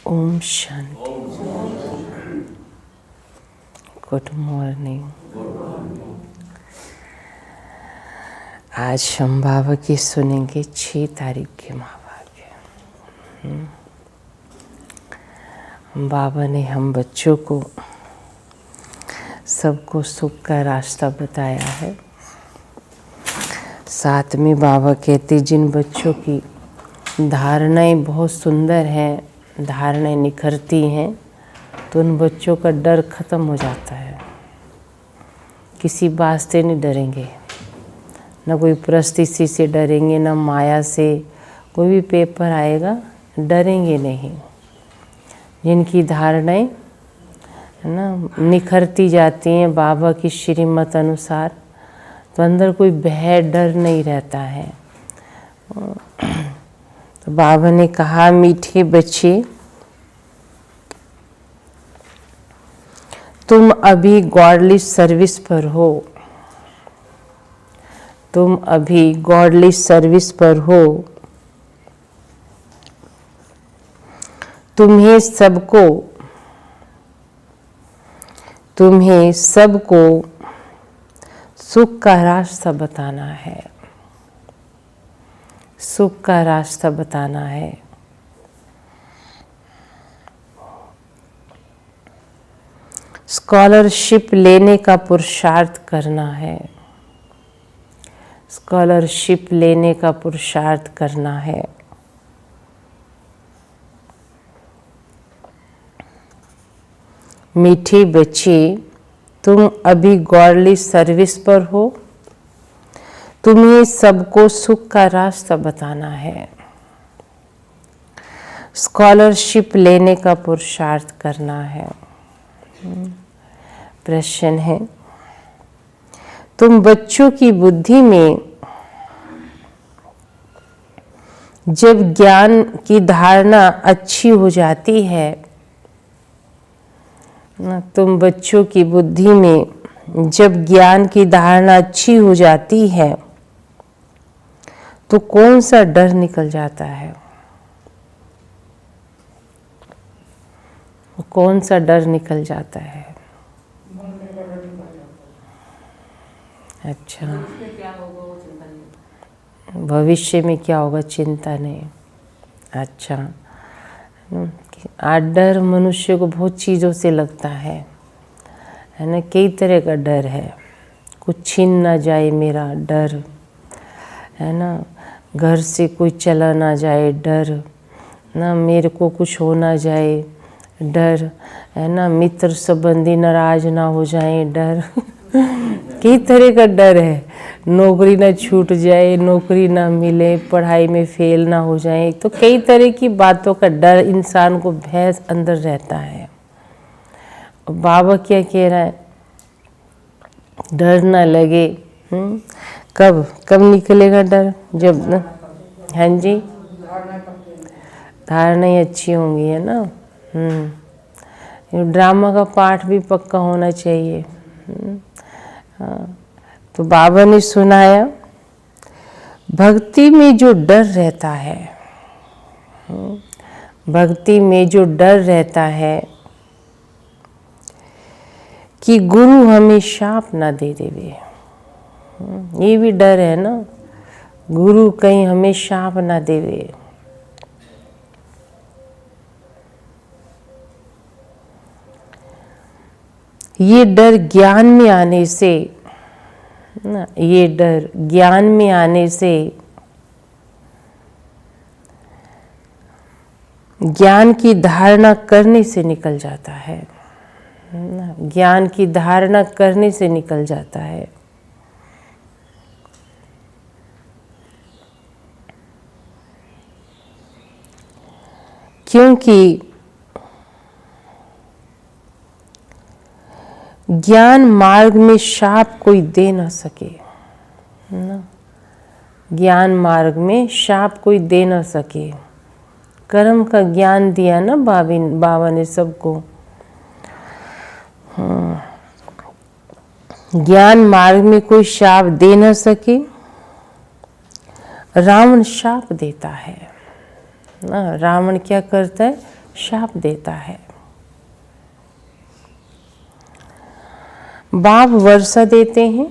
Om Shanti. Good morning. आज हम बाबा की सुनेंगे 6 तारीख के महावाक्य। बाबा ने हम बच्चों को सबको सुख का रास्ता बताया है। साथ में बाबा कहते जिन बच्चों की धारणाएं बहुत सुंदर हैं, धारणाएं निखरती हैं, तो उन बच्चों का डर खत्म हो जाता है। किसी बात से नहीं डरेंगे, न कोई परिस्थिति से डरेंगे, न माया से। कोई भी पेपर आएगा डरेंगे नहीं। जिनकी धारणाएं है ना निखरती जाती हैं बाबा की श्रीमत अनुसार, तो अंदर कोई भय डर नहीं रहता है। तो बाबा ने कहा, मीठे बच्चे, तुम अभी गॉडली सर्विस पर हो। तुम अभी गॉडली सर्विस पर हो। तुम्हें सबको सुख का रास्ता बताना है। सुख का रास्ता बताना है। स्कॉलरशिप लेने का पुरुषार्थ करना है। स्कॉलरशिप लेने का पुरुषार्थ करना है। मीठे बच्चे, तुम अभी गॉडली सर्विस पर हो। तुम्हें सबको सुख का रास्ता बताना है। स्कॉलरशिप लेने का पुरुषार्थ करना है। प्रश्न है, तुम बच्चों की बुद्धि में जब ज्ञान की धारणा अच्छी हो जाती है, तुम बच्चों की बुद्धि में जब ज्ञान की धारणा अच्छी हो जाती है, तो कौन सा डर निकल जाता है? कौन सा डर निकल जाता है? अच्छा, भविष्य में क्या होगा चिंता नहीं। अच्छा, डर मनुष्य को बहुत चीज़ों से लगता है ना। कई तरह का डर है। कुछ छीन ना जाए मेरा डर है ना, घर से कोई चला ना जाए डर ना, मेरे को कुछ हो ना जाए डर है ना, मित्र संबंधी नाराज ना हो जाए डर कई तरह का डर है। नौकरी ना छूट जाए, नौकरी ना मिले, पढ़ाई में फेल ना हो जाए, तो कई तरह की बातों का डर इंसान को भय अंदर रहता है। बाबा क्या कह रहा है? डर ना लगे। कब निकलेगा डर? जब ना, हाँ जी, धारणाएं अच्छी होंगी, है ना। ड्रामा का पाठ भी पक्का होना चाहिए। हाँ, तो बाबा ने सुनाया, भक्ति में जो डर रहता है, भक्ति में जो डर रहता है कि गुरु हमें शाप ना दे देवे, ये भी डर है ना, गुरु कहीं हमें शाप ना देवे। ये डर ज्ञान में आने से ना, ये डर ज्ञान में आने से, ज्ञान की धारणा करने से निकल जाता है। ज्ञान की धारणा करने से निकल जाता है। क्योंकि ज्ञान मार्ग में शाप कोई दे ना सके ना, ज्ञान मार्ग में शाप कोई दे ना सके। कर्म का ज्ञान दिया ना बाबा ने सबको। ज्ञान मार्ग में कोई शाप दे ना सके। रावण शाप देता है ना। रावण क्या करता है? शाप देता है। बाप वर्षा देते हैं,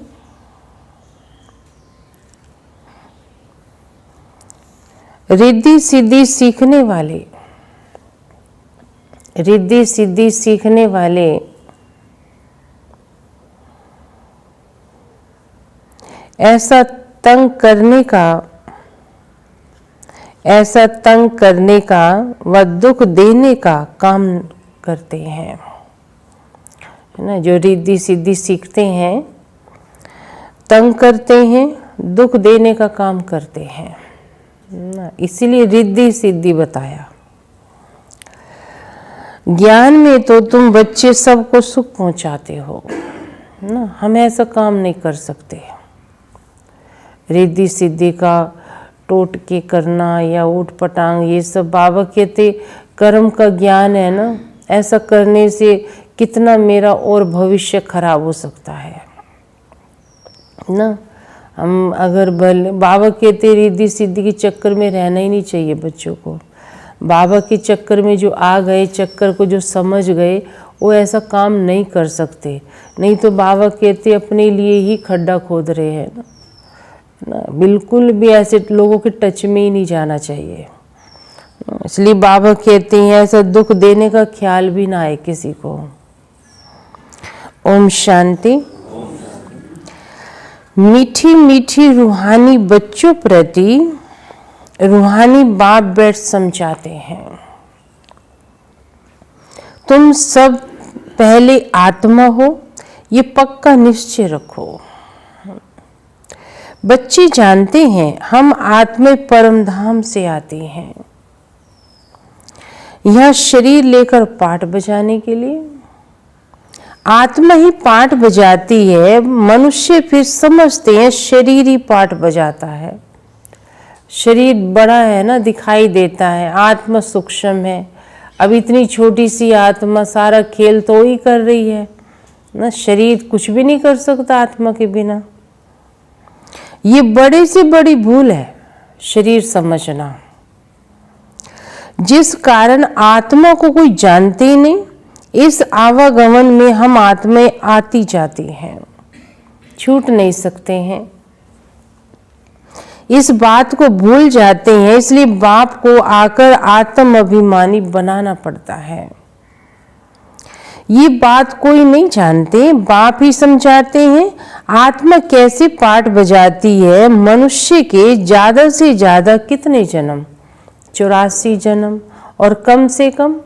रिद्धि सिद्धि सीखने वाले, रिद्धि सिद्धि सीखने वाले ऐसा तंग करने का व दुख देने का काम करते हैं, है ना। जो रिद्धि सिद्धि सीखते हैं, तंग करते हैं, दुख देने का काम करते हैं ना, इसीलिए रिद्धि सिद्धि बताया। ज्ञान में तो तुम बच्चे सबको सुख पहुंचाते हो ना, हम ऐसा काम नहीं कर सकते। रिद्धि सिद्धि का टोट के करना या ऊट पटांग, ये सब बाबा कहते कर्म का ज्ञान है ना, ऐसा करने से कितना मेरा और भविष्य खराब हो सकता है ना। हम अगर बाबा कहते रिद्धि सिद्धि के चक्कर में रहना ही नहीं चाहिए बच्चों को। बाबा के चक्कर में जो आ गए, चक्कर को जो समझ गए, वो ऐसा काम नहीं कर सकते। नहीं तो बाबा कहते अपने लिए ही खड्डा खोद रहे हैं ना। बिल्कुल भी ऐसे लोगों के टच में ही नहीं जाना चाहिए। इसलिए बाबा कहते हैं ऐसा दुख देने का ख्याल भी ना आए किसी को। ओम शांति। मीठी मीठी रूहानी बच्चों प्रति रूहानी बाप बैठ समझाते हैं, तुम सब पहले आत्मा हो, ये पक्का निश्चय रखो। बच्चे जानते हैं हम आत्मा परम धाम से आते हैं, यह शरीर लेकर पाठ बजाने के लिए। आत्मा ही पाठ बजाती है, मनुष्य फिर समझते हैं शरीर ही पाठ बजाता है। शरीर बड़ा है ना, दिखाई देता है, आत्मा सूक्ष्म है। अब इतनी छोटी सी आत्मा सारा खेल तो ही कर रही है ना, शरीर कुछ भी नहीं कर सकता आत्मा के बिना। ये बड़े से बड़ी भूल है शरीर समझना, जिस कारण आत्मा को कोई जानते ही नहीं। इस आवागमन में हम आत्माएं आती जाती हैं, छूट नहीं सकते हैं। इस बात को भूल जाते हैं, इसलिए बाप को आकर आत्म अभिमानी बनाना पड़ता है। ये बात कोई नहीं जानते, बाप ही समझाते हैं। आत्मा कैसे पाठ बजाती है। मनुष्य के ज्यादा से ज्यादा कितने जन्म? 84 जन्म, और कम से कम,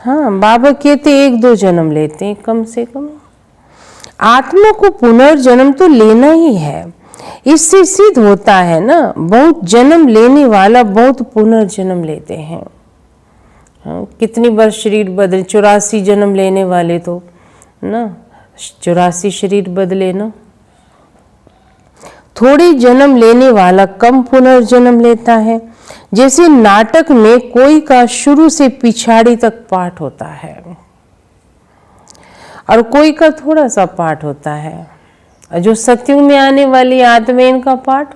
हाँ बाबा कहते 1-2 जन्म लेते हैं कम से कम। आत्मा को पुनर्जन्म तो लेना ही है, इससे सिद्ध होता है ना। बहुत जन्म लेने वाला बहुत पुनर्जन्म लेते हैं। हाँ, कितनी बार शरीर बदले, 84 जन्म लेने वाले तो ना 84 शरीर बदले ना। थोड़े जन्म लेने वाला कम पुनर्जन्म लेता है। जैसे नाटक में कोई का शुरू से पिछाड़ी तक पाठ होता है और कोई का थोड़ा सा पाठ होता है। और जो सत्युग में आने वाली आत्मा, इनका पाठ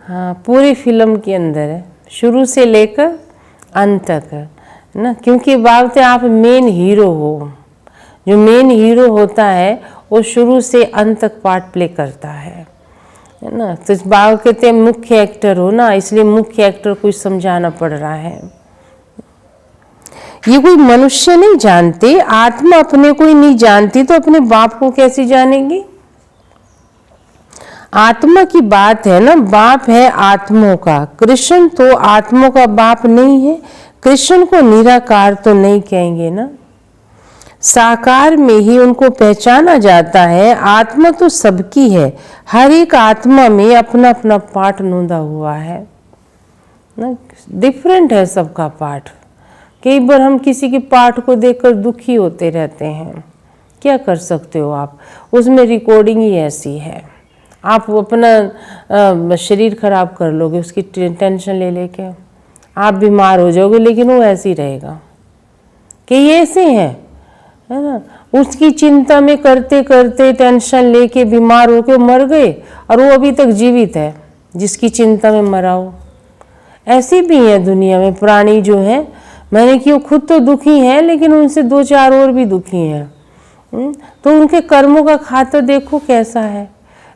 हाँ पूरी फिल्म के अंदर है, शुरू से लेकर अंत तक ना। क्योंकि बाबते आप मेन हीरो हो। जो मेन हीरो होता है वो शुरू से अंत तक पार्ट प्ले करता है ना। तो बाबा कहते हैं मुख्य एक्टर हो ना, इसलिए मुख्य एक्टर को समझाना पड़ रहा है। ये कोई मनुष्य नहीं जानते, आत्मा अपने को ही नहीं जानती तो अपने बाप को कैसे जानेगी। आत्मा की बात है ना, बाप है आत्माओं का। कृष्ण तो आत्माओं का बाप नहीं है, कृष्ण को निराकार तो नहीं कहेंगे ना। साकार में ही उनको पहचाना जाता है। आत्मा तो सबकी है, हर एक आत्मा में अपना अपना पाठ नोंदा हुआ है ना। डिफरेंट है सबका पाठ। कई बार हम किसी के पाठ को देखकर दुखी होते रहते हैं, क्या कर सकते हो आप, उसमें रिकॉर्डिंग ही ऐसी है। आप अपना शरीर खराब कर लोगे उसकी टेंशन ले लेके, आप बीमार हो जाओगे, लेकिन वो ऐसे ही रहेगा कि ये ऐसे है ना। उसकी चिंता में करते करते टेंशन लेके बीमार होके मर गए और वो अभी तक जीवित है जिसकी चिंता में मरा हो। ऐसे भी हैं दुनिया में प्राणी जो हैं, मैंने कि वो खुद तो दुखी हैं लेकिन उनसे 2-4 और भी दुखी हैं। तो उनके कर्मों का खाता देखो कैसा है।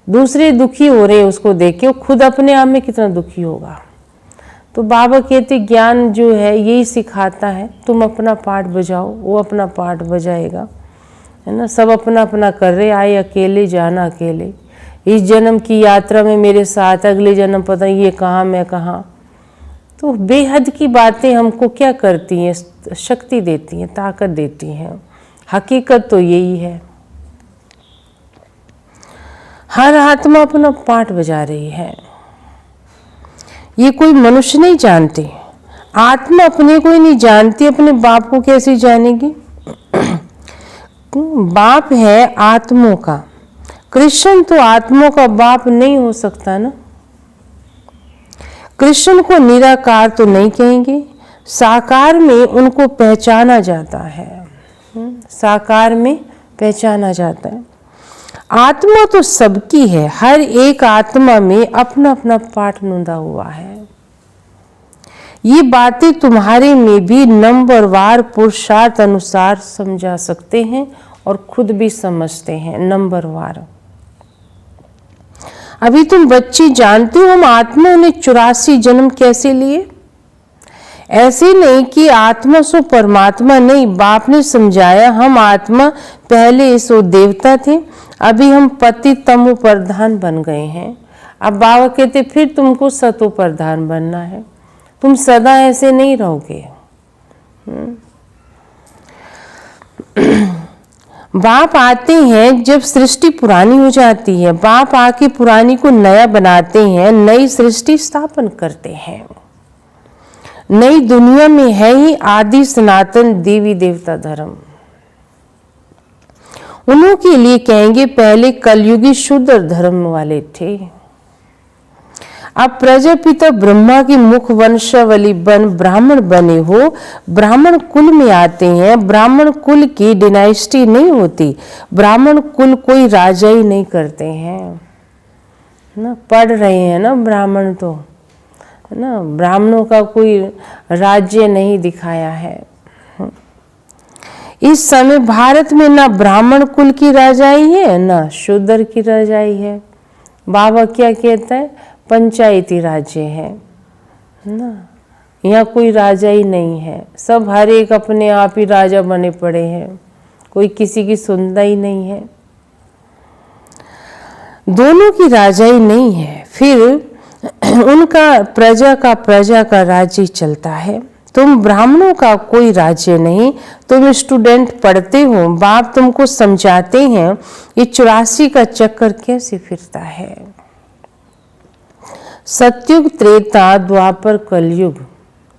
दूसरे दुखी हो रहे हैं उसको देख के, वो खुद अपने आप में कितना दुखी होगा। तो बाबा कहते ज्ञान जो है यही सिखाता है, तुम अपना पाठ बजाओ, वो अपना पाठ बजाएगा, है ना। सब अपना अपना कर रहे, आए अकेले जाना अकेले। इस जन्म की यात्रा में मेरे साथ, अगले जन्म पता नहीं ये कहाँ मैं कहाँ। तो बेहद की बातें हमको क्या करती हैं, शक्ति देती हैं, ताकत देती हैं। हकीकत तो यही है। हर आत्मा अपना पाठ बजा रही है, ये कोई मनुष्य नहीं जानते। आत्मा अपने को ही नहीं जानती, अपने बाप को कैसे जानेगी। बाप है आत्मों का, कृष्ण तो आत्मों का बाप नहीं हो सकता ना। कृष्ण को निराकार तो नहीं कहेंगे, साकार में उनको पहचाना जाता है, साकार में पहचाना जाता है। आत्मा तो सबकी है, हर एक आत्मा में अपना अपना पाठ नूंदा हुआ है। ये बातें तुम्हारे में भी नंबरवार पुरुषार्थ अनुसार समझा सकते हैं और खुद भी समझते हैं नंबरवार। अभी तुम बच्चे जानते हो हम आत्मा ने 84 जन्म कैसे लिए। ऐसे नहीं कि आत्मा सो परमात्मा नहीं, बाप ने समझाया हम आत्मा पहले सो देवता थे, अभी हम पति तमो प्रधान बन गए हैं। अब बाबा कहते फिर तुमको सतो प्रधान बनना है, तुम सदा ऐसे नहीं रहोगे। बाप आते हैं जब सृष्टि पुरानी हो जाती है, बाप आके पुरानी को नया बनाते हैं, नई सृष्टि स्थापन करते हैं। नई दुनिया में है ही आदि सनातन देवी देवता धर्म। उन्हों के लिए कहेंगे पहले कलयुगी शुद्र धर्म वाले थे। अब प्रजापिता ब्रह्मा की मुख वंशावली बन ब्राह्मण बने हो, ब्राह्मण कुल में आते हैं। ब्राह्मण कुल की डिनाइस्टी नहीं होती, ब्राह्मण कुल कोई राजा ही नहीं करते हैं ना। पढ़ रहे हैं ना ब्राह्मण तो, है ना, ब्राह्मणों का कोई राज्य नहीं दिखाया है। इस समय भारत में ना ब्राह्मण कुल की राजाई है ना शूद्र की राजाई है। बाबा क्या कहता है, पंचायती राज्य है ना, यहाँ कोई राजा ही नहीं है। सब हर एक अपने आप ही राजा बने पड़े हैं, कोई किसी की सुनता ही नहीं है। दोनों की राजाई नहीं है, फिर उनका प्रजा का राज्य चलता है। तुम ब्राह्मणों का कोई राज्य नहीं, तुम स्टूडेंट पढ़ते हो, बाप तुमको समझाते हैं ये 84 का चक्कर कैसे फिरता है। सतयुग, त्रेता, द्वापर, कलयुग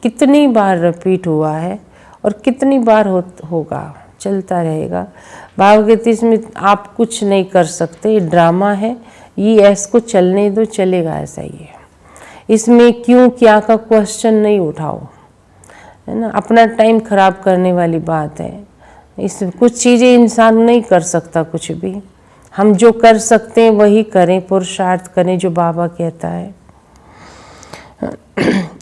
कितनी बार रिपीट हुआ है और कितनी बार होगा, चलता रहेगा। बाबा कहते इसमें आप कुछ नहीं कर सकते, ये ड्रामा है, ये ऐसे को चलने दो, चलेगा ऐसा ही है। इसमें क्यों क्या का क्वेश्चन नहीं उठाओ, है ना, अपना टाइम खराब करने वाली बात है। इस कुछ चीज़ें इंसान नहीं कर सकता कुछ भी, हम जो कर सकते हैं वही करें, पुरुषार्थ करें जो बाबा कहता है।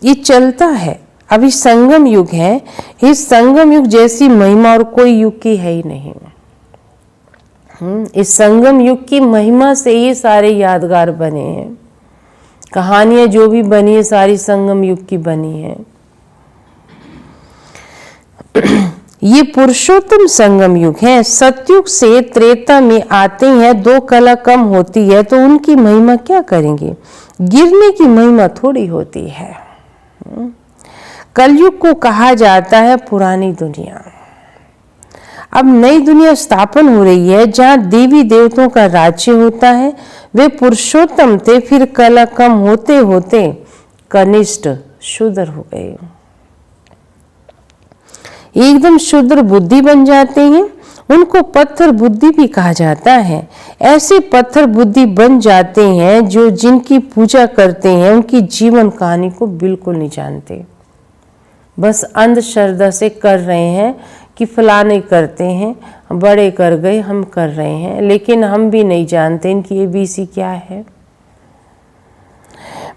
ये चलता है, अभी संगम युग है। इस संगम युग जैसी महिमा और कोई युग की है ही नहीं। इस संगम युग की महिमा से ये सारे यादगार बने हैं, कहानियां जो भी बनी है सारी संगम युग की बनी है। ये पुरुषोत्तम संगम युग है। सतयुग से त्रेता में आते हैं, 2 कला कम होती है तो उनकी महिमा क्या करेंगे, गिरने की महिमा थोड़ी होती है। कलयुग को कहा जाता है पुरानी दुनिया। अब नई दुनिया स्थापन हो रही है जहाँ देवी देवताओं का राज्य होता है। वे पुरुषोत्तम थे, फिर कला कम होते होते कनिष्ठ शूद्र हो गए, एकदम शूद्र बुद्धि बन जाते हैं। उनको पत्थर बुद्धि भी कहा जाता है। ऐसे पत्थर बुद्धि बन जाते हैं जो जिनकी पूजा करते हैं उनकी जीवन कहानी को बिल्कुल नहीं जानते, बस अंधश्रद्धा से कर रहे हैं कि फलाने करते हैं, बड़े कर गए हम कर रहे हैं, लेकिन हम भी नहीं जानते इनकी ABC क्या है।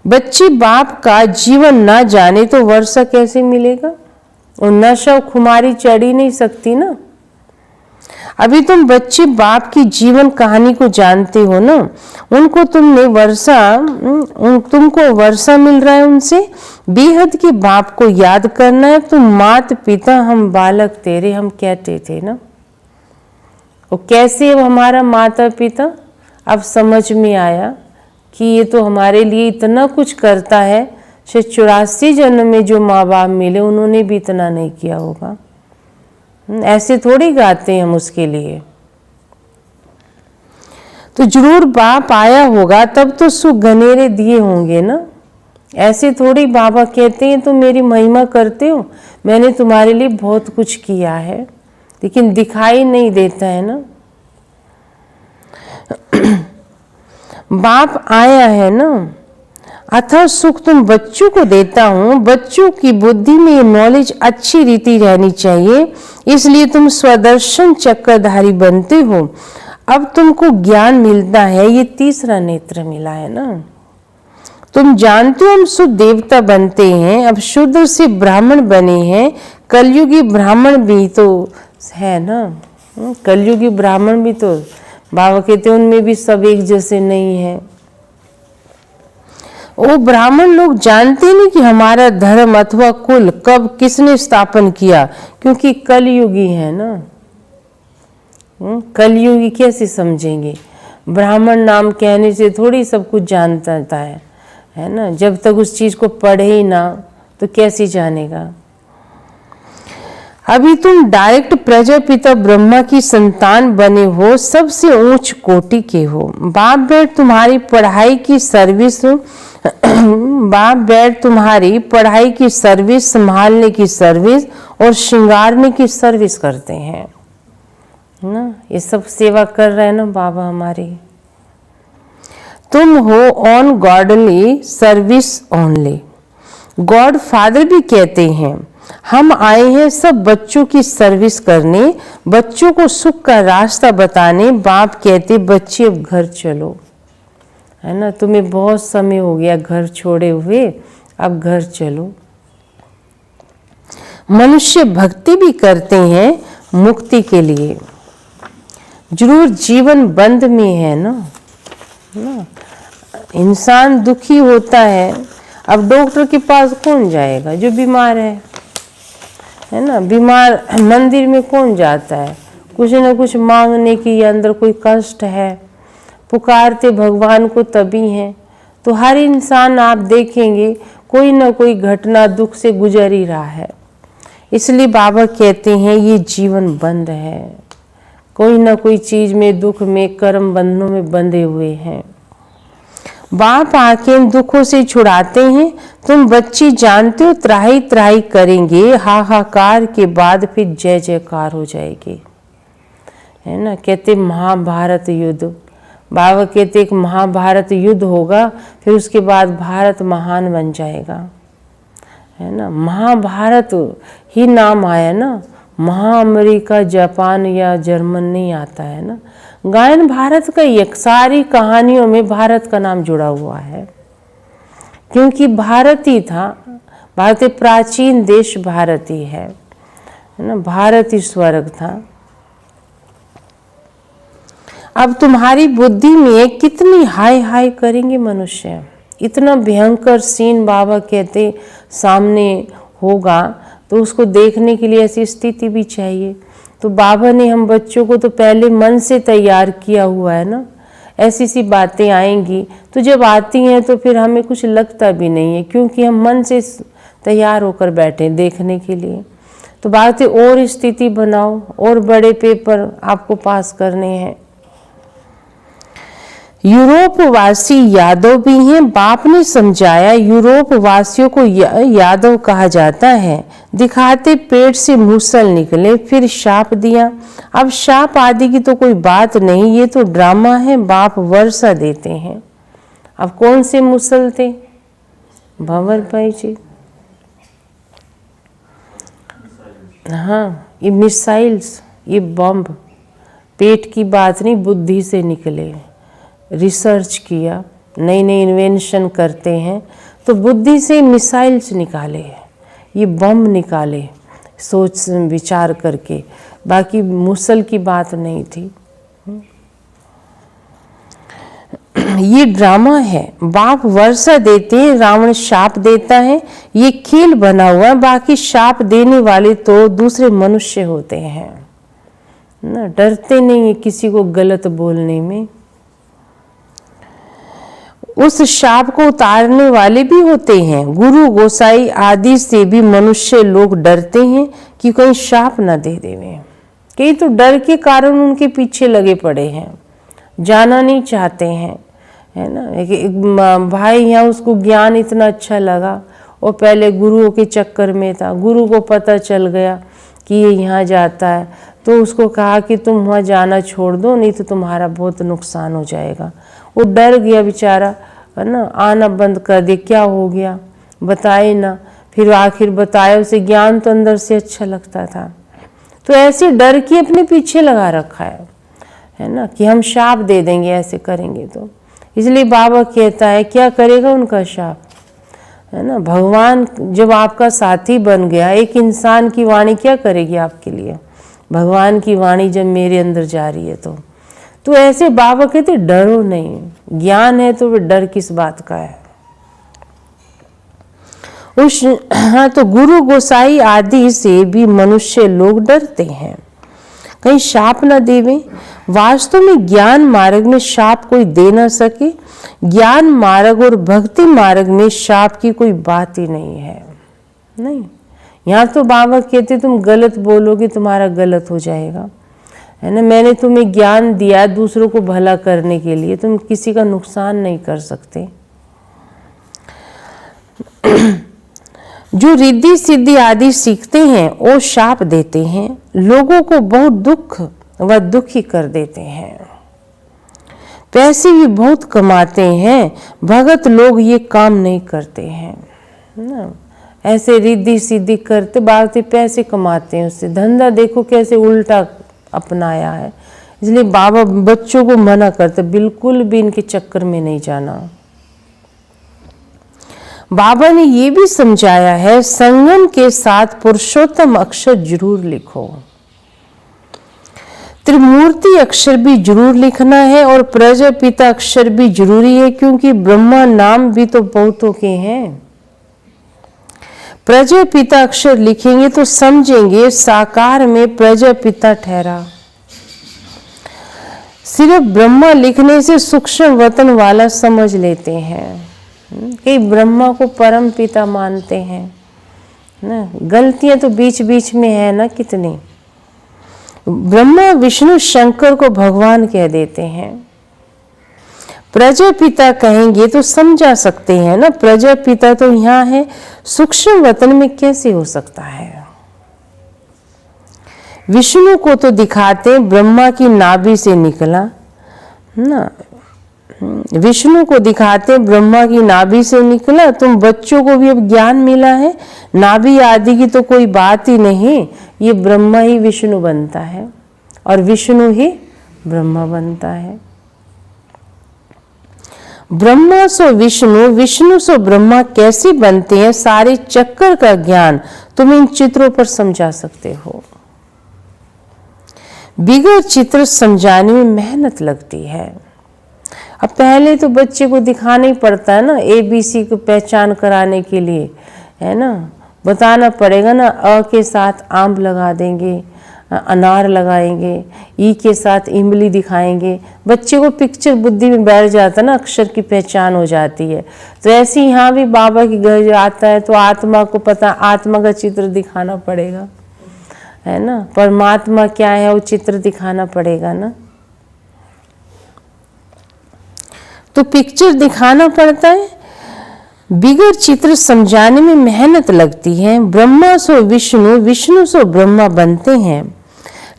बच्चे बाप का जीवन ना जाने तो वर्षा कैसे मिलेगा? और नशा खुमारी चढ़ ही नहीं सकती ना। अभी तुम बच्चे बाप की जीवन कहानी को जानते हो ना, उनको तुमको वर्षा मिल रहा है उनसे। बेहद के बाप को याद करना है। तुम मात पिता हम बालक तेरे, हम कहते थे ना। और कैसे हमारा माता पिता अब समझ में आया कि ये तो हमारे लिए इतना कुछ करता है, शायद 84 जन्म में जो माँ बाप मिले उन्होंने भी इतना नहीं किया होगा। ऐसे थोड़ी गाते हैं हम उसके लिए। तो जरूर बाप आया होगा तब तो सुख घनेरे दिए होंगे ना। ऐसे थोड़ी बाबा कहते हैं तुम मेरी महिमा करते हो, मैंने तुम्हारे लिए बहुत कुछ किया है, लेकिन दिखाई नहीं देता है ना। बाप आया है ना, अथवा सुख तुम बच्चों को देता हूं। बच्चों की बुद्धि में ये नॉलेज अच्छी रीति रहनी चाहिए, इसलिए तुम स्वदर्शन चक्रधारी बनते हो। अब तुमको ज्ञान मिलता है, ये तीसरा नेत्र मिला है ना। तुम जानते हो हम शुद्ध देवता बनते हैं, अब शूद्र से ब्राह्मण बने हैं। कलयुगी ब्राह्मण भी तो है ना, कलयुगी ब्राह्मण भी तो बाबा कहते हैं उनमें भी सब एक जैसे नहीं है। वो ब्राह्मण लोग जानते नहीं कि हमारा धर्म अथवा कुल कब किसने स्थापन किया, क्योंकि कलयुगी है ना। कलयुगी कैसे समझेंगे? ब्राह्मण नाम कहने से थोड़ी सब कुछ जानता है ना। जब तक उस चीज को पढ़े ही ना तो कैसे जानेगा। अभी तुम डायरेक्ट प्रजापिता ब्रह्मा की संतान बने हो, सबसे उच्च कोटि के हो। बाप बेट तुम्हारी पढ़ाई की सर्विस संभालने की सर्विस और श्रृंगारने की सर्विस करते हैं ना। ये सब सेवा कर रहे हैं ना बाबा हमारी। तुम हो on godly service only. God father भी कहते हैं हम आए हैं सब बच्चों की सर्विस करने, बच्चों को सुख का रास्ता बताने। बाप कहते बच्चे अब घर चलो, है ना। तुम्हें बहुत समय हो गया घर छोड़े हुए, अब घर चलो। मनुष्य भक्ति भी करते हैं मुक्ति के लिए, जरूर जीवन बंध में है ना। इंसान दुखी होता है, अब डॉक्टर के पास कौन जाएगा जो बीमार है ना। बीमार मंदिर में कौन जाता है? कुछ न कुछ मांगने की, अंदर कोई कष्ट है, पुकारते भगवान को तभी हैं। तो हर इंसान आप देखेंगे कोई ना कोई घटना दुख से गुजर ही रहा है। इसलिए बाबा कहते हैं ये जीवन बंद है, कोई ना कोई चीज में, दुख में, कर्म बंधनों में बंधे हुए हैं। बाप आके इन दुखों से छुड़ाते हैं। तुम बच्चे जानते हो त्राही त्राही करेंगे, हाहाकार के बाद फिर जय जयकार हो जाएगी, है ना। कहते महाभारत युद्ध, बाबा कहते एक महाभारत युद्ध होगा, फिर उसके बाद भारत महान बन जाएगा, है ना। महाभारत ही नाम आया ना, महा अमेरिका जापान या जर्मन नहीं आता है ना। गायन भारत का एक, सारी कहानियों में भारत का नाम जुड़ा हुआ है, क्योंकि भारत ही था। भारत प्राचीन देश भारत ही है ना। भारत ही स्वर्ग था। अब तुम्हारी बुद्धि में कितनी हाय हाय करेंगे मनुष्य। इतना भयंकर सीन बाबा कहते सामने होगा, तो उसको देखने के लिए ऐसी स्थिति भी चाहिए। तो बाबा ने हम बच्चों को तो पहले मन से तैयार किया हुआ है ना। ऐसी सी बातें आएंगी, तो जब आती हैं तो फिर हमें कुछ लगता भी नहीं है, क्योंकि हम मन से तैयार होकर बैठे देखने के लिए। तो बातें और स्थिति बनाओ, और बड़े पेपर आपको पास करने हैं। यूरोप वासी यादव भी हैं। बाप ने समझाया यूरोप वासियों को यादव कहा जाता है। दिखाते पेट से मूसल निकले, फिर शाप दिया। अब शाप आदि की तो कोई बात नहीं, ये तो ड्रामा है। बाप वर्षा देते हैं। अब कौन से मूसल थे? भंवर भाई जी, हाँ, ये मिसाइल्स, ये बम पेट की बात नहीं, बुद्धि से निकले, रिसर्च किया, नई नई इन्वेंशन करते हैं, तो बुद्धि से मिसाइल्स निकाले, ये बम निकाले सोच विचार करके, बाकी मुसल की बात नहीं थी। ये ड्रामा है। बाप वर्षा देते हैं, रावण शाप देता है, ये खेल बना हुआ है। बाकी शाप देने वाले तो दूसरे मनुष्य होते हैं ना, डरते नहीं है किसी को गलत बोलने में। उस शाप को उतारने वाले भी होते हैं। गुरु गोसाई आदि से भी मनुष्य लोग डरते हैं कि कहीं शाप न दे देवे। कई तो डर के कारण उनके पीछे लगे पड़े हैं, जाना नहीं चाहते हैं, है ना। एक भाई यहाँ, उसको ज्ञान इतना अच्छा लगा और पहले गुरुओं के चक्कर में था। गुरु को पता चल गया कि ये यहाँ जाता है, तो उसको कहा कि तुम वहाँ जाना छोड़ दो, नहीं तो तुम्हारा बहुत नुकसान हो जाएगा। वो डर गया बेचारा, है ना, आना बंद कर दिया। क्या हो गया बताए ना, फिर आखिर बताया उसे। ज्ञान तो अंदर से अच्छा लगता था। तो ऐसे डर के अपने पीछे लगा रखा है ना, कि हम शाप दे देंगे ऐसे करेंगे तो। इसलिए बाबा कहता है क्या करेगा उनका शाप, है ना। भगवान जब आपका साथी बन गया, एक इंसान की वाणी क्या करेगी आपके लिए, भगवान की वाणी जब मेरे अंदर जा रही है तो ऐसे बाबा कहते डरो नहीं, ज्ञान है तो डर किस बात का है। हाँ, तो गुरु गोसाई आदि से भी मनुष्य लोग डरते हैं कहीं शाप न देवे। वास्तव में ज्ञान मार्ग में शाप कोई दे ना सके। ज्ञान मार्ग और भक्ति मार्ग में शाप की कोई बात ही नहीं है। नहीं, यहाँ तो बाबा कहते तुम गलत बोलोगे तुम्हारा गलत हो जाएगा, है ना। मैंने तुम्हें ज्ञान दिया दूसरों को भला करने के लिए, तुम किसी का नुकसान नहीं कर सकते। जो रिद्धि सिद्धि आदि सीखते हैं वो शाप देते हैं, लोगों को बहुत दुख व दुखी कर देते हैं। पैसे भी बहुत कमाते हैं, भगत लोग ये काम नहीं करते हैं ना। ऐसे रिद्धि सिद्धि करते बातें पैसे कमाते हैं, उससे धंधा देखो कैसे उल्टा अपनाया है। इसलिए बाबा बच्चों को मना करते बिल्कुल भी इनके चक्कर में नहीं जाना। बाबा ने ये भी समझाया है संगम के साथ पुरुषोत्तम अक्षर जरूर लिखो, त्रिमूर्ति अक्षर भी जरूर लिखना है और प्रजापिता अक्षर भी जरूरी है, क्योंकि ब्रह्मा नाम भी तो बहुतों के हैं। प्रजापिता अक्षर लिखेंगे तो समझेंगे साकार में प्रजापिता ठहरा। सिर्फ ब्रह्मा लिखने से सूक्ष्म वतन वाला समझ लेते हैं, कई ब्रह्मा को परम पिता मानते हैं ना। गलतियां तो बीच बीच में है ना कितनी। ब्रह्मा विष्णु शंकर को भगवान कह देते हैं। प्रजापिता कहेंगे तो समझा सकते हैं ना, प्रजापिता तो यहाँ है, सूक्ष्म वतन में कैसे हो सकता है। विष्णु को तो दिखाते ब्रह्मा की नाभि से निकला ना, विष्णु को दिखाते ब्रह्मा की नाभि से निकला। तुम बच्चों को भी अब ज्ञान मिला है, नाभि आदि की तो कोई बात ही नहीं, ये ब्रह्मा ही विष्णु बनता है और विष्णु ही ब्रह्मा बनता है। ब्रह्मा सो विष्णु, विष्णु सो ब्रह्मा कैसे बनते हैं, सारे चक्कर का ज्ञान तुम इन चित्रों पर समझा सकते हो। बिगड़ चित्र समझाने में मेहनत लगती है। अब पहले तो बच्चे को दिखाना ही पड़ता है ना, ABC को पहचान कराने के लिए, है ना, बताना पड़ेगा ना। अ के साथ आम लगा देंगे, अनार लगाएंगे, ई के साथ इमली दिखाएंगे, बच्चे को पिक्चर बुद्धि में बैठ जाता है ना, अक्षर की पहचान हो जाती है। तो ऐसे यहाँ भी बाबा के घर आता है तो आत्मा को पता, आत्मा का चित्र दिखाना पड़ेगा, है ना। परमात्मा क्या है वो चित्र दिखाना पड़ेगा ना, तो पिक्चर दिखाना पड़ता है। बिगड़ चित्र समझाने में मेहनत लगती है। ब्रह्मा सो विष्णु, विष्णु सो ब्रह्मा बनते हैं।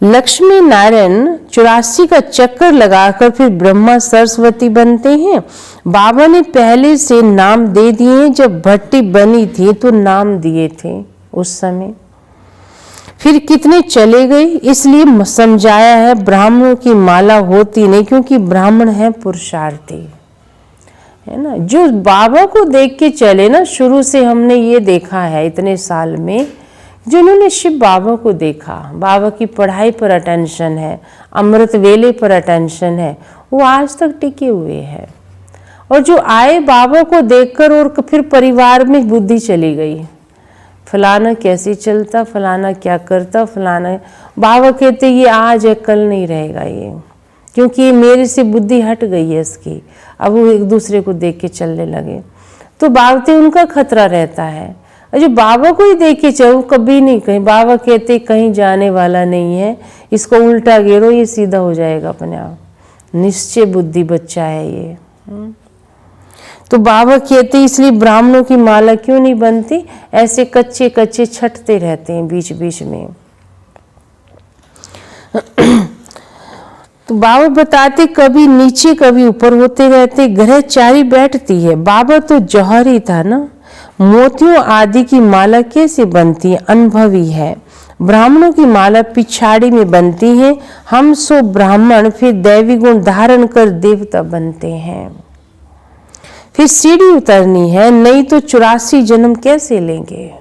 लक्ष्मी नारायण 84 का चक्कर लगाकर फिर ब्रह्मा सरस्वती बनते हैं। बाबा ने पहले से नाम दे दिए, जब भट्टी बनी थी तो नाम दिए थे उस समय, फिर कितने चले गए। इसलिए समझाया है ब्राह्मणों की माला होती नहीं, क्योंकि ब्राह्मण है पुरुषार्थी, है ना। जो बाबा को देख के चले ना, शुरू से हमने ये देखा है इतने साल में, जिन्होंने शिव बाबा को देखा, बाबा की पढ़ाई पर अटेंशन है, अमृत वेले पर अटेंशन है, वो आज तक टिके हुए हैं। और जो आए बाबा को देखकर और फिर परिवार में बुद्धि चली गई, फलाना कैसे चलता, फलाना क्या करता, फलाना, बाबा कहते ये आज है कल नहीं रहेगा ये, क्योंकि ये मेरे से बुद्धि हट गई है इसकी। अब वो एक दूसरे को देख के चलने लगे, तो बाबा उनका खतरा रहता है। और जो बाबा को ही देख के चलो, कभी नहीं कहीं, बाबा कहते कहीं जाने वाला नहीं है, इसको उल्टा घेरो ये सीधा हो जाएगा अपने आप, निश्चय बुद्धि बच्चा है ये। तो बाबा कहते इसलिए ब्राह्मणों की माला क्यों नहीं बनती, ऐसे कच्चे कच्चे छटते रहते हैं बीच बीच में। तो बाबा बताते कभी नीचे कभी ऊपर होते रहते, ग्रहचारी बैठती है। बाबा तो जौहरी था ना, मोतियों आदि की माला कैसे बनती है, अनुभवी है। ब्राह्मणों की माला पिछाड़ी में बनती है, हम सो ब्राह्मण फिर दैवी गुण धारण कर देवता बनते हैं। फिर सीढ़ी उतरनी है, नहीं तो 84 जन्म कैसे लेंगे।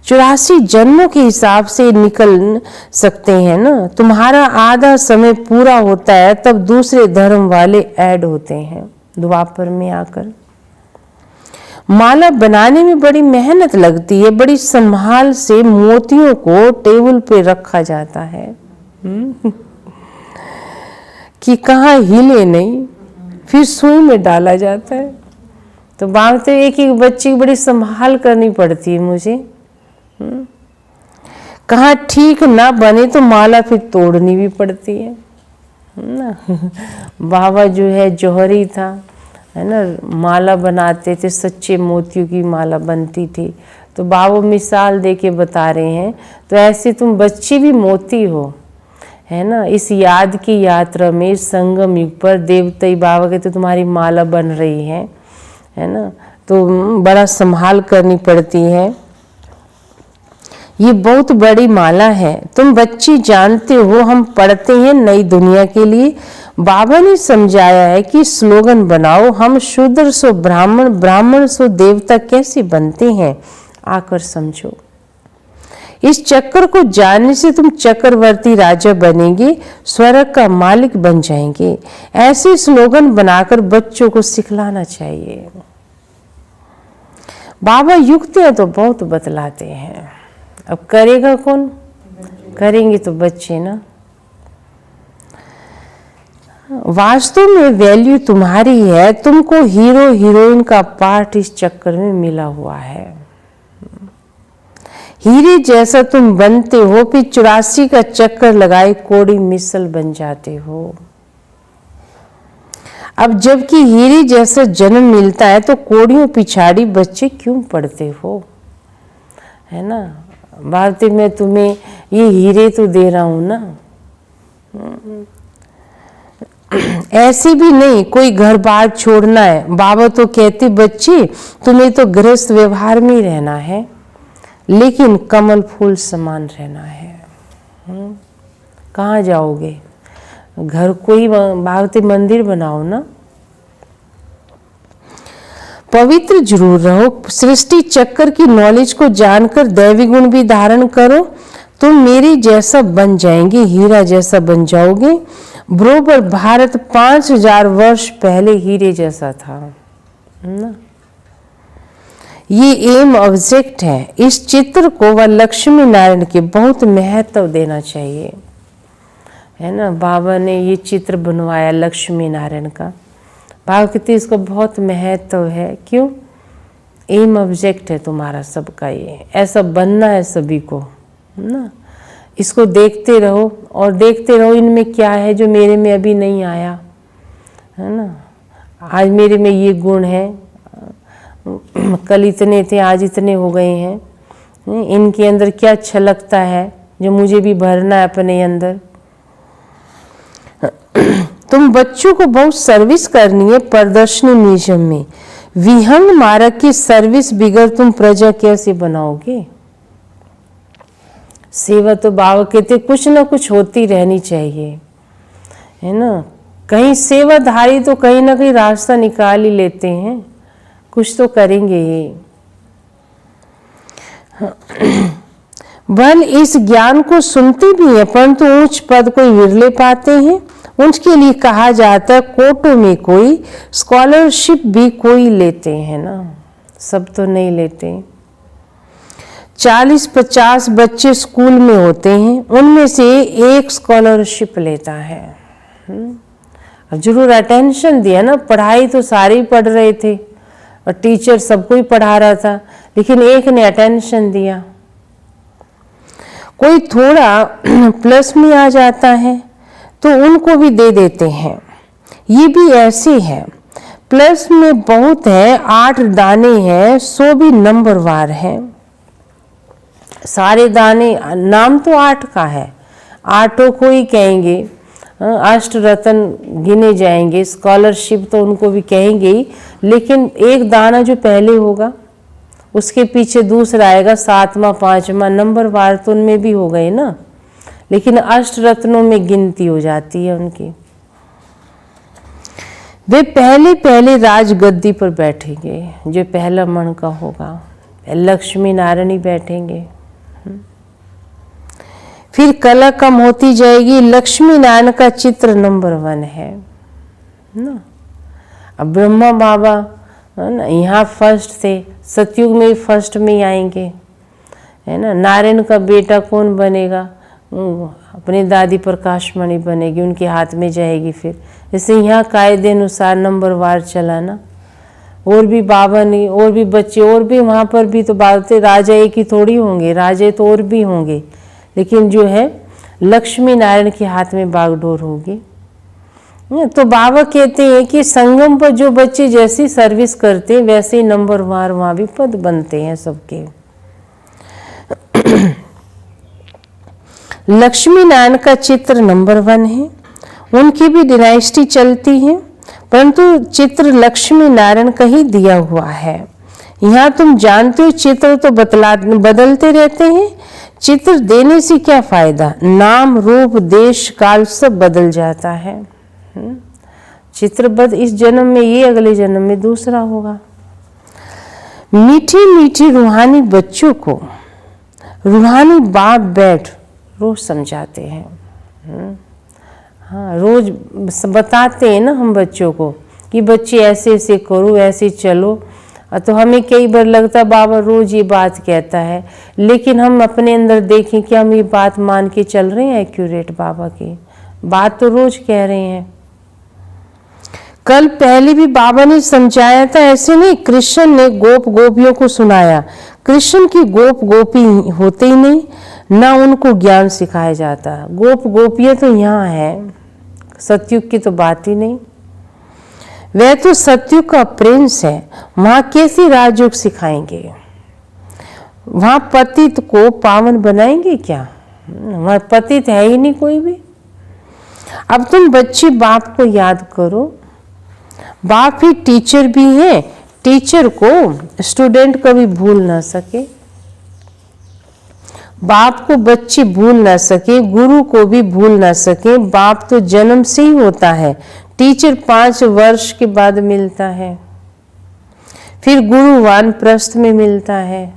84 जन्मों के हिसाब से निकल सकते हैं ना। तुम्हारा आधा समय पूरा होता है तब दूसरे धर्म वाले ऐड होते हैं द्वापर में आकर। माला बनाने में बड़ी मेहनत लगती है, बड़ी संभाल से मोतियों को टेबल पे रखा जाता है कि कहाँ हिले नहीं, फिर सुई में डाला जाता है। तो बात एक एक बच्ची की बड़ी संभाल करनी पड़ती है मुझे। कहाँ ठीक ना बने तो माला फिर तोड़नी भी पड़ती है ना। बाबा जो है जौहरी था, है ना, माला बनाते थे, सच्चे मोतियों की माला बनती थी। तो बाबा मिसाल दे के बता रहे हैं, तो ऐसे तुम बच्ची भी मोती हो, है ना। इस याद की यात्रा में, इस संगम युग पर देवताई बाबा के तो तुम्हारी माला बन रही है ना। तो बड़ा संभाल करनी पड़ती है, ये बहुत बड़ी माला है। तुम बच्ची जानते हो हम पढ़ते हैं नई दुनिया के लिए। बाबा ने समझाया है कि स्लोगन बनाओ, हम शूद्र सो ब्राह्मण, ब्राह्मण सो देवता कैसे बनते हैं, आकर समझो। इस चक्र को जानने से तुम चक्रवर्ती राजा बनेंगे, स्वर्ग का मालिक बन जाएंगे। ऐसे स्लोगन बनाकर बच्चों को सिखलाना चाहिए। बाबा युक्तियां तो बहुत बतलाते हैं, अब करेगा कौन, करेंगे तो बच्चे ना। वास्तव में वैल्यू तुम्हारी है, तुमको हीरो हीरोइन का पार्ट इस चक्कर में मिला हुआ है। हीरे जैसा तुम बनते हो, फिर 84 का चक्कर लगाए कोड़ी मिसल बन जाते हो। अब जबकि हीरे जैसा जन्म मिलता है तो कोड़ियों पिछाड़ी बच्चे क्यों पढ़ते हो, है ना। भारती मैं तुम्हें ये हीरे तो दे रहा हूं ना, ऐसे भी नहीं कोई घर बार छोड़ना है। बाबा तो कहते बच्चे तुम्हें तो गृहस्थ व्यवहार में ही रहना है, लेकिन कमल फूल समान रहना है। कहाँ जाओगे, घर को ही भागते मंदिर बनाओ ना। पवित्र जरूर रहो, सृष्टि चक्र की नॉलेज को जानकर दैवी गुण भी धारण करो, तुम मेरे जैसा बन जाएंगे, हीरा जैसा बन जाओगे। बरोबर भारत 5000 वर्ष पहले हीरे जैसा था ना। ये एम ऑब्जेक्ट है। इस चित्र को व लक्ष्मी नारायण के बहुत महत्व देना चाहिए, है ना। बाबा ने ये चित्र बनवाया लक्ष्मी नारायण का, बाबा कहते इसको बहुत महत्व है। क्यों, एम ऑब्जेक्ट है तुम्हारा सबका, ये ऐसा बनना है सभी को ना। इसको देखते रहो और देखते रहो इनमें क्या है जो मेरे में अभी नहीं आया, है ना। आज मेरे में ये गुण है, कल इतने थे आज इतने हो गए हैं, इनके अंदर क्या छलकता है जो मुझे भी भरना है अपने अंदर। तुम बच्चों को बहुत सर्विस करनी है प्रदर्शनी म्यूजियम में। विहंग मार्ग की सर्विस बिगड़ तुम प्रजा कैसे बनाओगे। सेवा तो बाबा कहते कुछ ना कुछ होती रहनी चाहिए, है ना। कहीं सेवाधारी तो कहीं ना कहीं रास्ता निकाल ही लेते हैं, कुछ तो करेंगे ही। वह इस ज्ञान को सुनते भी हैं, परंतु उच्च पद कोई विरले पाते हैं। उनके लिए कहा जाता है कोटों में कोई स्कॉलरशिप भी कोई लेते हैं ना, सब तो नहीं लेते। 40-50 बच्चे स्कूल में होते हैं, उनमें से एक स्कॉलरशिप लेता है। अब जरूर अटेंशन दिया ना, पढ़ाई तो सारे ही पढ़ रहे थे और टीचर सबको ही पढ़ा रहा था, लेकिन एक ने अटेंशन दिया। कोई थोड़ा प्लस में आ जाता है तो उनको भी दे देते हैं। ये भी ऐसे है, प्लस में बहुत है, 8 दाने हैं, 100 भी नंबरवार है। सारे दाने, नाम तो 8 का है, 8 को ही कहेंगे, अष्ट रत्न गिने जाएंगे, स्कॉलरशिप तो उनको भी कहेंगे ही, लेकिन एक दाना जो पहले होगा उसके पीछे दूसरा आएगा, 7वां 5वां नंबरवार तो उनमें भी हो गए ना, लेकिन अष्ट रत्नों में गिनती हो जाती है उनकी। वे पहले पहले राजगद्दी पर बैठेंगे, जो पहला मन का होगा, लक्ष्मी नारायण ही बैठेंगे। फिर कला कम होती जाएगी, लक्ष्मी नारायण का चित्र नंबर 1 है ना। अब ब्रह्मा बाबा ना यहाँ फर्स्ट थे, सतयुग में फर्स्ट में ही आएंगे, है ना। नारायण का बेटा कौन बनेगा, अपनी दादी प्रकाशमणि बनेगी, उनके हाथ में जाएगी। फिर जैसे यहाँ कायदे अनुसार नंबरवार चला ना, और भी बाबा नहीं, और भी बच्चे, और भी वहाँ पर भी तो बात है, राजा एक ही थोड़ी होंगे, राजे तो और भी होंगे, लेकिन जो है लक्ष्मी नारायण के हाथ में बागडोर होगी। तो बाबा कहते हैं कि संगम पर जो बच्चे जैसी सर्विस करते हैं वैसे ही नंबरवार वहाँ भी पद बनते हैं सबके। लक्ष्मी नारायण का चित्र नंबर 1 है, उनकी भी डिनाइस्टी चलती है, परंतु चित्र लक्ष्मी नारायण का ही दिया हुआ है। यहाँ तुम जानते हो चित्र तो बदलते रहते हैं, चित्र देने से क्या फायदा, नाम रूप देश काल सब बदल जाता है। चित्र इस जन्म में ये, अगले जन्म में दूसरा होगा। मीठी मीठी रूहानी बच्चों को रूहानी बाप बैठ रोज समझाते हैं। हाँ, रोज बताते हैं ना हम बच्चों को कि बच्चे ऐसे ऐसे करो, ऐसे चलो। तो हमें कई बार लगता है बाबा रोज ये बात कहता है, लेकिन हम अपने अंदर देखें कि हम ये बात मान के चल रहे हैं एक्यूरेट, बाबा की बात तो रोज कह रहे हैं। कल पहले भी बाबा ने समझाया था, ऐसे नहीं कृष्ण ने गोप गोपियों को सुनाया। कृष्ण की गोप गोपी होते ही नहीं, ना उनको ज्ञान सिखाया जाता। गोप गोपियां तो यहाँ है, सतयुग की तो बात ही नहीं। वह तो सतयुग का प्रिंस है, वहाँ कैसे राजयोग सिखाएंगे, वहाँ पतित को पावन बनाएंगे क्या, वहाँ पतित है ही नहीं कोई भी। अब तुम बच्चे बाप को याद करो, बाप ही टीचर भी है, टीचर को स्टूडेंट कभी भूल ना सके, बाप को बच्चे भूल ना सके, गुरु को भी भूल ना सके। बाप तो जन्म से ही होता है, टीचर 5 वर्ष के बाद मिलता है, फिर गुरु वानप्रस्थ में मिलता है।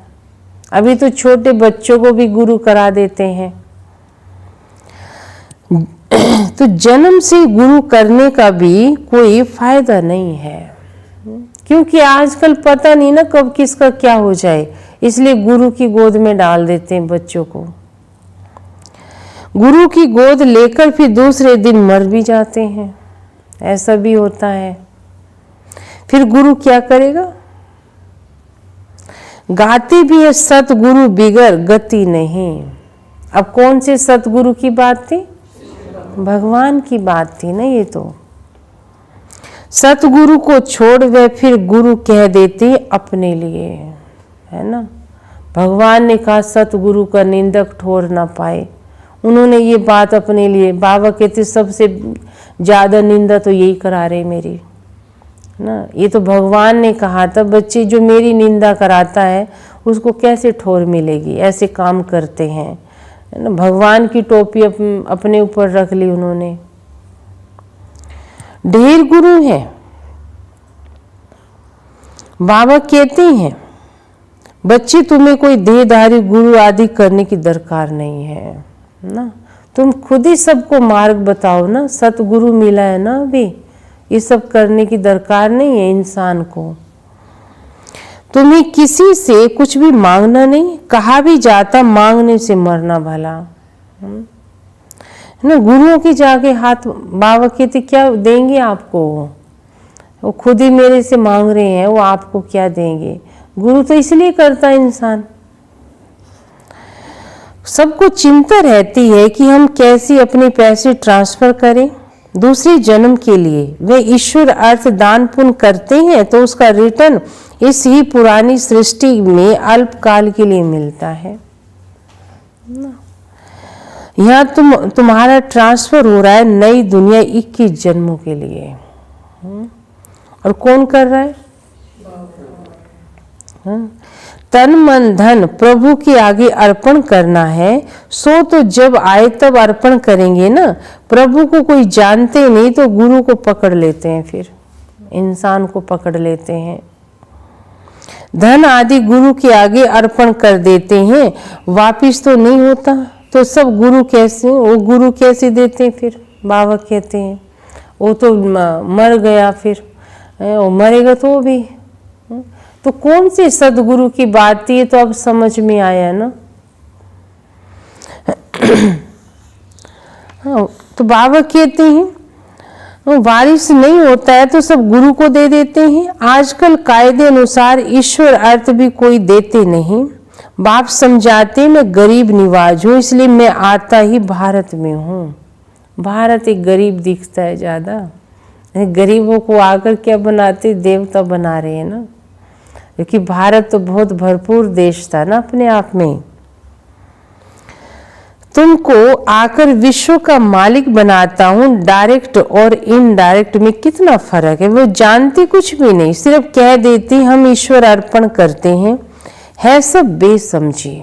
अभी तो छोटे बच्चों को भी गुरु करा देते हैं। तो जन्म से गुरु करने का भी कोई फायदा नहीं है, क्योंकि आजकल पता नहीं ना कब किसका क्या हो जाए, इसलिए गुरु की गोद में डाल देते हैं बच्चों को। गुरु की गोद लेकर फिर दूसरे दिन मर भी जाते हैं, ऐसा भी होता है। फिर गुरु क्या करेगा, गाते भी है सतगुरु बिगर गति नहीं। अब कौन से सतगुरु की बात थी, भगवान की बात थी ना। ये तो सतगुरु को छोड़ वे फिर गुरु कह देते अपने लिए, है ना। भगवान ने कहा सतगुरु का निंदक ठोर ना पाए, उन्होंने ये बात अपने लिए, बाबा कहते सबसे ज़्यादा निंदा तो यही करा रहे मेरी ना। ये तो भगवान ने कहा था, बच्चे जो मेरी निंदा कराता है उसको कैसे ठोर मिलेगी, ऐसे काम करते हैं, है ना। भगवान की टोपी अपने ऊपर रख ली उन्होंने। ढेर गुरु हैं। बाबा कहते हैं बच्चे तुम्हें कोई देहधारी गुरु आदि करने की दरकार नहीं है ना, तुम खुद ही सबको मार्ग बताओ ना, सतगुरु मिला है ना, अभी ये सब करने की दरकार नहीं है इंसान को। तुम्हें किसी से कुछ भी मांगना नहीं, कहा भी जाता मांगने से मरना भला, है ना। गुरुओं के जाके हाथ, बाबा कहते क्या देंगे आपको, वो खुद ही मेरे से मांग रहे हैं, वो आपको क्या देंगे। गुरु तो इसलिए करता है इंसान। सबको चिंता रहती है कि हम कैसे अपने पैसे ट्रांसफर करें दूसरे जन्म के लिए। वे ईश्वर अर्थ दान पुण्य करते हैं तो उसका रिटर्न इस ही पुरानी सृष्टि में अल्पकाल के लिए मिलता है। यहाँ तुम्हारा ट्रांसफर हो रहा है नई दुनिया 21 जन्मों के लिए। और कौन कर रहा है? तन मन धन प्रभु के आगे अर्पण करना है। सो तो जब आए तब अर्पण करेंगे ना। प्रभु को कोई जानते नहीं तो गुरु को पकड़ लेते हैं, फिर इंसान को पकड़ लेते हैं। धन आदि गुरु के आगे अर्पण कर देते हैं, वापिस तो नहीं होता, तो सब गुरु कैसे, वो गुरु कैसे देते हैं? फिर बाबा कहते हैं वो तो मर गया, फिर वो मरेगा तो वो भी। तो कौन सी सदगुरु की बात थी, ये तो अब समझ में आया ना। हाँ, तो बाबा कहते हैं वारिस नहीं होता है तो सब गुरु को दे देते हैं। आजकल कायदे अनुसार ईश्वर अर्थ भी कोई देते नहीं। बाप समझाते मैं गरीब निवाज हूँ, इसलिए मैं आता ही भारत में हूँ। भारत एक गरीब दिखता है ज़्यादा, गरीबों को आकर क्या बनाते, देवता बना रहे हैं ना, क्योंकि भारत तो बहुत भरपूर देश था ना अपने आप में। तुमको आकर विश्व का मालिक बनाता हूँ। डायरेक्ट और इनडायरेक्ट में कितना फर्क है। वो जानती कुछ भी नहीं, सिर्फ कह देती हम ईश्वर अर्पण करते हैं। है सब बेसमझी,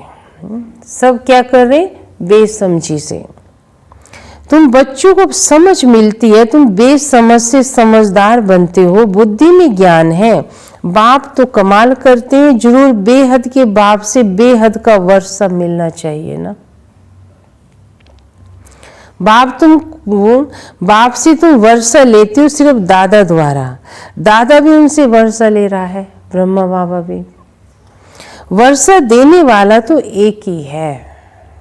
सब क्या कर रहे, बेसमझी से। तुम बच्चों को समझ मिलती है, तुम बेसमझ से समझदार बनते हो। बुद्धि में ज्ञान है। बाप तो कमाल करते हैं, जरूर बेहद के बाप से बेहद का वर्षा मिलना चाहिए ना। बाप से तुम वर्षा लेते हो सिर्फ दादा द्वारा। दादा भी उनसे वर्षा ले रहा है, ब्रह्मा बाबा भी। वर्षा देने वाला तो एक ही है,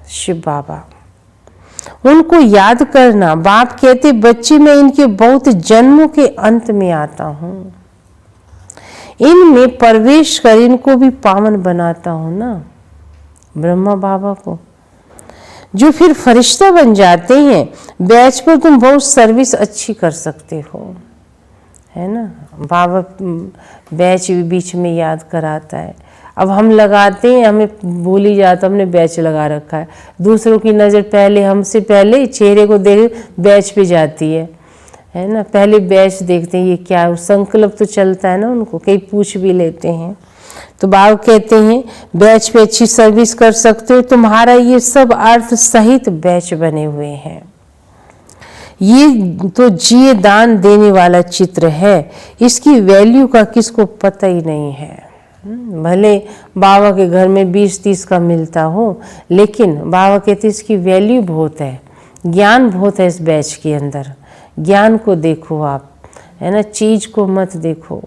शिव बाबा। उनको याद करना। बाप कहते बच्चे मैं इनके बहुत जन्मों के अंत में आता हूँ, इनमें प्रवेश कर इनको भी पावन बनाता हूँ ना, ब्रह्मा बाबा को, जो फिर फरिश्ता बन जाते हैं। बैच पर तुम बहुत सर्विस अच्छी कर सकते हो, है ना। बाबा बैच बीच में याद कराता है। अब हम लगाते हैं, हमें भूल ही जाता, हमने बैच लगा रखा है। दूसरों की नज़र पहले हमसे पहले चेहरे को देख बैच पे जाती है ना। पहले बैच देखते हैं ये क्या है, संकल्प तो चलता है ना उनको, कई पूछ भी लेते हैं। तो बाबा कहते हैं बैच पे अच्छी सर्विस कर सकते हो। तुम्हारा ये सब अर्थ सहित बैच बने हुए हैं। ये तो जिए दान देने वाला चित्र है, इसकी वैल्यू का किसको पता ही नहीं है। भले बाबा के घर में 20-30 का मिलता हो, लेकिन बाबा कहते इसकी वैल्यू बहुत है, ज्ञान बहुत है इस बैच के अंदर। ज्ञान को देखो आप, है ना, चीज को मत देखो।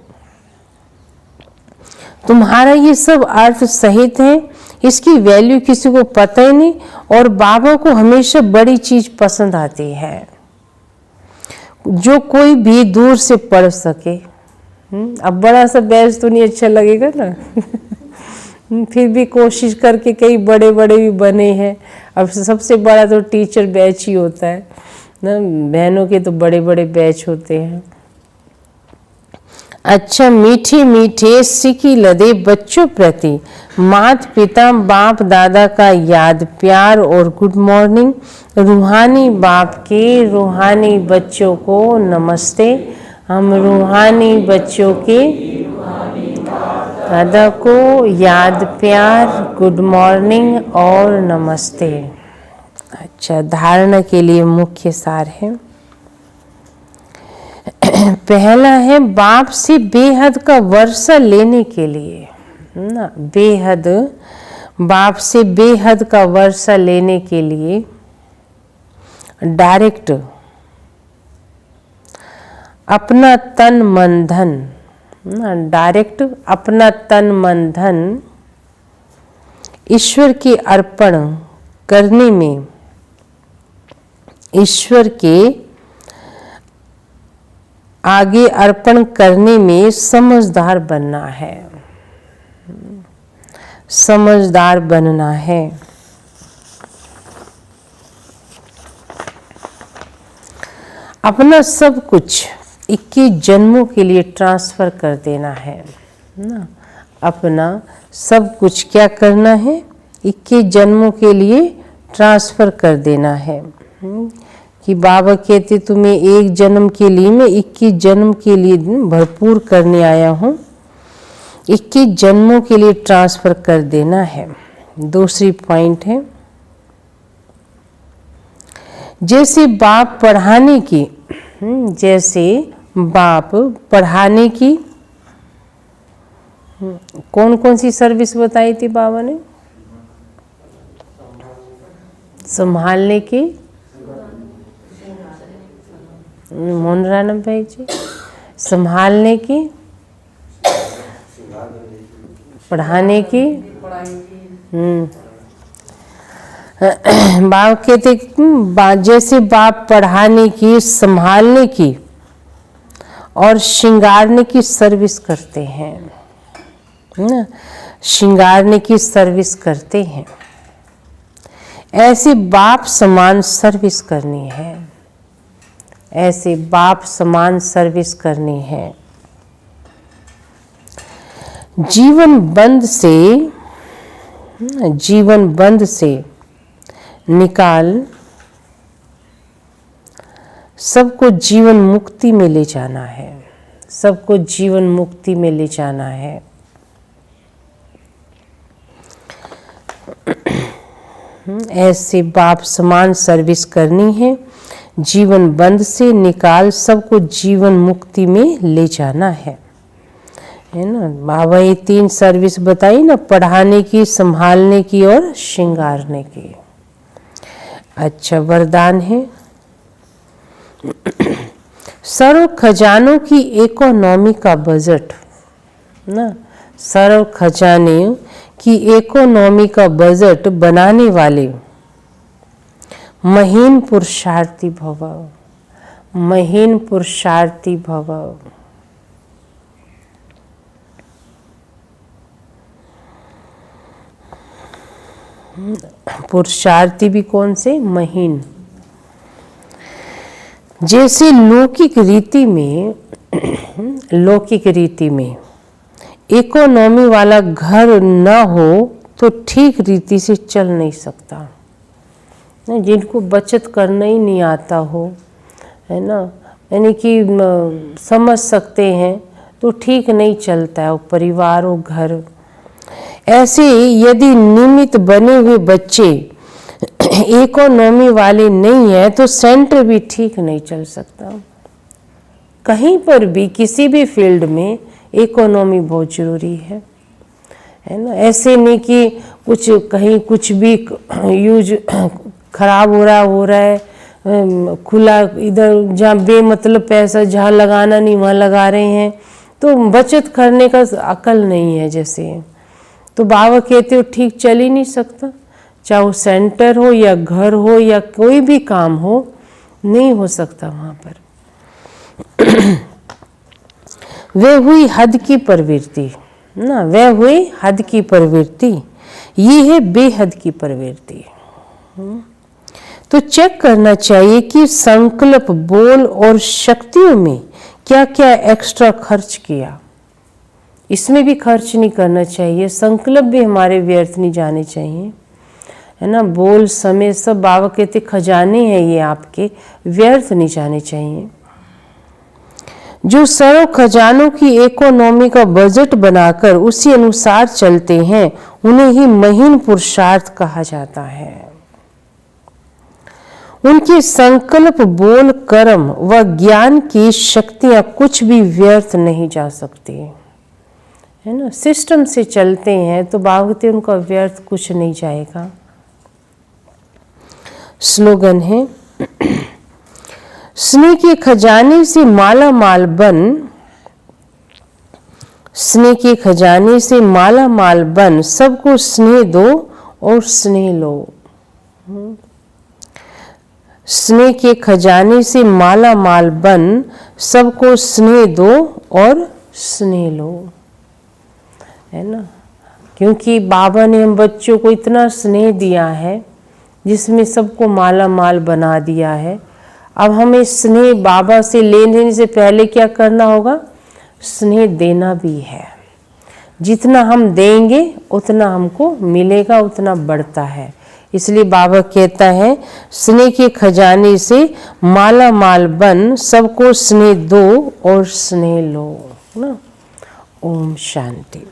तुम्हारा ये सब अर्थ सहित है, इसकी वैल्यू किसी को पता ही नहीं। और बाबा को हमेशा बड़ी चीज पसंद आती है, जो कोई भी दूर से पढ़ सके। अब बड़ा सा बैच तो नहीं अच्छा लगेगा ना फिर भी कोशिश करके कई बड़े बड़े भी बने हैं। अब सबसे बड़ा तो टीचर बैच ही होता है ना, बहनों के तो बड़े बड़े बैच होते हैं। अच्छा मीठे मीठे सिकी लदे बच्चों प्रति माता पिता बाप दादा का याद प्यार और गुड मॉर्निंग। रूहानी बाप के रूहानी बच्चों को नमस्ते। हम रूहानी बच्चों के दादा को याद प्यार गुड मॉर्निंग और नमस्ते। अच्छा धारणा के लिए मुख्य सार है पहला है बाप से बेहद का वर्षा लेने के लिए ना, बेहद, बाप से बेहद का वर्षा लेने के लिए डायरेक्ट अपना तन मन धन ना, डायरेक्ट अपना तन मन धन ईश्वर के अर्पण करने में, ईश्वर के आगे अर्पण करने में समझदार बनना है, समझदार बनना है। अपना सब कुछ 21 जन्मों के लिए ट्रांसफर कर देना है ना, अपना सब कुछ क्या करना है, 21 जन्मों के लिए ट्रांसफर कर देना है। कि बाबा कहते तुम्हें एक जन्म के लिए मैं 21 जन्म के लिए भरपूर करने आया हूँ, 21 जन्मों के लिए ट्रांसफर कर देना है। दूसरी पॉइंट है जैसे बाप पढ़ाने की, जैसे बाप पढ़ाने की कौन कौन सी सर्विस बताई थी बाबा ने? संभालने की, मोहन राणा भाई जी, संभालने की, पढ़ाने की, बाप कहते जैसे बाप पढ़ाने की, संभालने की और श्रृंगारने की सर्विस करते हैं ना, श्रृंगारने की सर्विस करते हैं। ऐसे बाप समान सर्विस करनी है, ऐसे बाप समान सर्विस करनी है। जीवन बंध से निकाल सबको जीवन मुक्ति में ले जाना है, सबको जीवन मुक्ति में ले जाना है। ऐसे बाप समान सर्विस करनी है, जीवन बंध से निकाल सबको जीवन मुक्ति में ले जाना है ना। बाबा ये 3 सर्विस बताई ना, पढ़ाने की, संभालने की और श्रृंगारने की। अच्छा वरदान है सर्व खजानों की इकोनॉमी का बजट ना, सर्व खजाने की इकोनॉमी का बजट बनाने वाले महीन पुरुषार्थी भव, महीन पुरुषार्थी भव। पुरुषार्थी भी कौन से? महीन। जैसे लौकिक रीति में इकोनॉमी वाला घर ना हो तो ठीक रीति से चल नहीं सकता, जिनको बचत करना ही नहीं आता हो, है ना, यानी कि समझ सकते हैं तो ठीक नहीं चलता है वो परिवार वो घर। ऐसे यदि निमित्त बने हुए बच्चे इकोनॉमी वाले नहीं है तो सेंटर भी ठीक नहीं चल सकता। कहीं पर भी किसी भी फील्ड में इकोनॉमी बहुत जरूरी है ना। ऐसे नहीं कि कुछ कहीं कुछ भी यूज खराब हो रहा है खुला, इधर जहाँ बेमतलब पैसा जहाँ लगाना नहीं वहाँ लगा रहे हैं, तो बचत करने का अकल नहीं है। जैसे तो बाबा कहते हो ठीक चल ही नहीं सकता, चाहे वो सेंटर हो या घर हो या कोई भी काम हो, नहीं हो सकता वहाँ पर। वह हुई हद की प्रवृत्ति ना, वह हुई हद की प्रवृत्ति, ये है बेहद की प्रवृत्ति। तो चेक करना चाहिए कि संकल्प, बोल और शक्तियों में क्या क्या एक्स्ट्रा खर्च किया। इसमें भी खर्च नहीं करना चाहिए, संकल्प भी हमारे व्यर्थ नहीं जाने चाहिए, है ना। बोल, समय, सब बाबा कहते खजाने हैं ये आपके, व्यर्थ नहीं जाने चाहिए। जो सर्व खजानों की इकोनॉमी का बजट बनाकर उसी अनुसार चलते हैं उन्हें ही महीन पुरुषार्थ कहा जाता है। उनके संकल्प, बोल, कर्म व ज्ञान की शक्तियां कुछ भी व्यर्थ नहीं जा सकती, है ना। सिस्टम से चलते हैं तो भागते, उनका व्यर्थ कुछ नहीं जाएगा। स्लोगन है, स्नेह के खजाने से माला माल बन, स्नेह के खजाने से माला माल बन, सबको स्नेह दो और स्नेह लो। स्नेह के खजाने से माला माल बन, सबको स्नेह दो और स्नेह लो, है ना। क्योंकि बाबा ने हम बच्चों को इतना स्नेह दिया है जिसमें सबको माला माल बना दिया है। अब हमें स्नेह बाबा से लेने से पहले क्या करना होगा? स्नेह देना भी है। जितना हम देंगे उतना हमको मिलेगा, उतना बढ़ता है। इसलिए बाबा कहता है, स्नेह के खजाने से माला माल बन, सबको स्नेह दो और स्नेह लो, ना। ओम शांति।